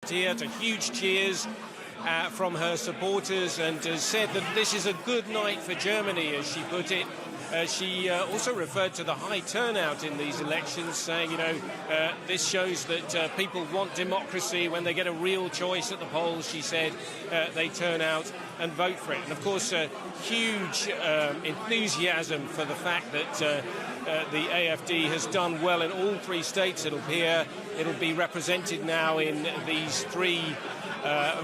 here to huge cheers from her supporters, and has said that this is a good night for Germany, as she put it. She also referred to the high turnout in these elections, saying, this shows that people want democracy. When they get a real choice at the polls, she said, they turn out and vote for it. And of course, huge enthusiasm for the fact that the AfD has done well in all three states. It'll be represented now in these three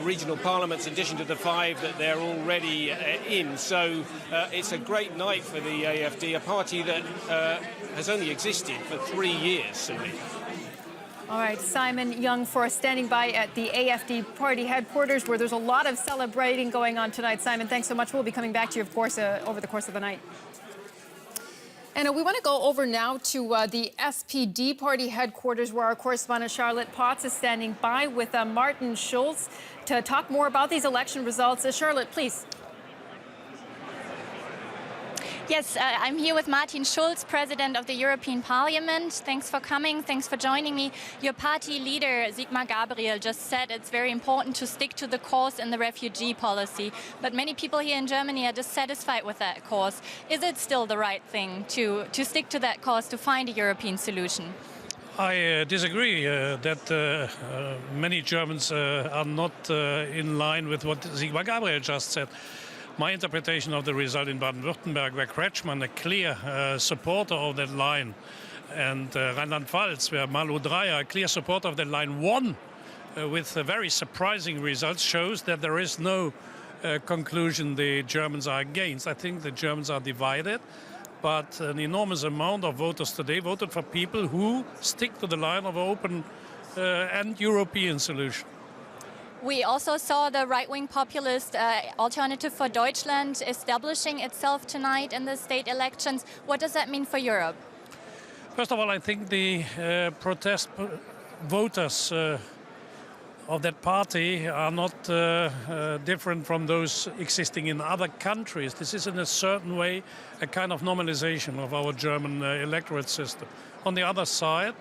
regional parliaments, in addition to the 5 that they're already in. So it's a great night for the AfD, a party that has only existed for 3 years, Cindy. All right, Simon Young for standing by at the AfD party headquarters, where there's a lot of celebrating going on tonight. Simon, thanks so much. We'll be coming back to you, of course, over the course of the night. And we want to go over now to the SPD party headquarters, where our correspondent Charlotte Potts is standing by with Martin Schulz to talk more about these election results. Charlotte, please. Yes, I'm here with Martin Schulz, President of the European Parliament. Thanks for coming. Thanks for joining me. Your party leader, Sigmar Gabriel, just said it's very important to stick to the course in the refugee policy. But many people here in Germany are dissatisfied with that course. Is it still the right thing to stick to that course, to find a European solution? I disagree that many Germans are not in line with what Sigmar Gabriel just said. My interpretation of the result in Baden-Württemberg, where Kretschmann, a clear supporter of that line, and Rheinland-Pfalz, where Malu Dreyer, a clear supporter of that line, won with very surprising results, shows that there is no conclusion the Germans are against. I think the Germans are divided, but an enormous amount of voters today voted for people who stick to the line of open and European solution. We also saw the right-wing populist Alternative for Deutschland establishing itself tonight in the state elections. What does that mean for Europe? First of all, I think the protest voters of that party are not different from those existing in other countries. This is in a certain way a kind of normalization of our German electorate system. On the other side,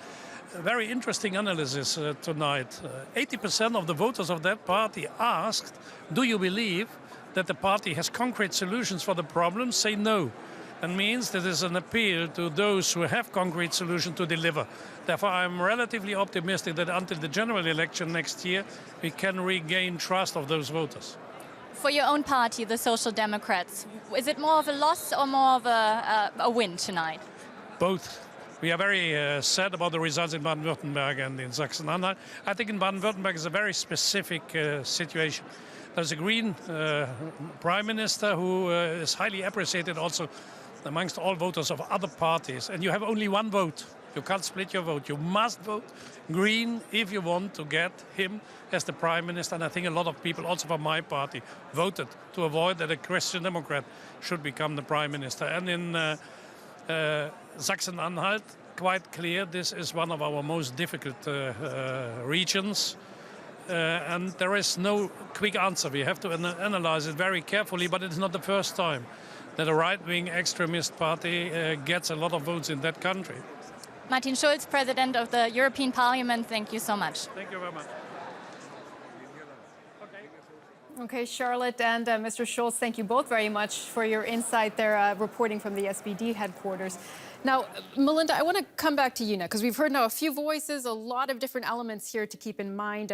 a very interesting analysis tonight. 80% of the voters of that party asked, do you believe that the party has concrete solutions for the problems? Say no. That means that there's an appeal to those who have concrete solutions to deliver. Therefore, I'm relatively optimistic that until the general election next year, we can regain trust of those voters. For your own party, the Social Democrats, is it more of a loss or more of a win tonight? Both. We are very sad about the results in Baden-Württemberg and in Sachsen-Anhalt. I think in Baden-Württemberg is a very specific situation. There's a Green Prime Minister who is highly appreciated also amongst all voters of other parties. And you have only one vote. You can't split your vote. You must vote Green if you want to get him as the Prime Minister. And I think a lot of people, also from my party, voted to avoid that a Christian Democrat should become the Prime Minister. And in Sachsen-Anhalt, quite clear, this is one of our most difficult regions. And there is no quick answer. We have to analyze it very carefully, but it's not the first time that a right-wing extremist party gets a lot of votes in that country. Martin Schulz, President of the European Parliament, thank you so much. Thank you very much. Okay, Charlotte and Mr. Schulz, thank you both very much for your insight there, reporting from the SPD headquarters. Now, Melinda, I want to come back to you now, because we've heard now a few voices, a lot of different elements here to keep in mind.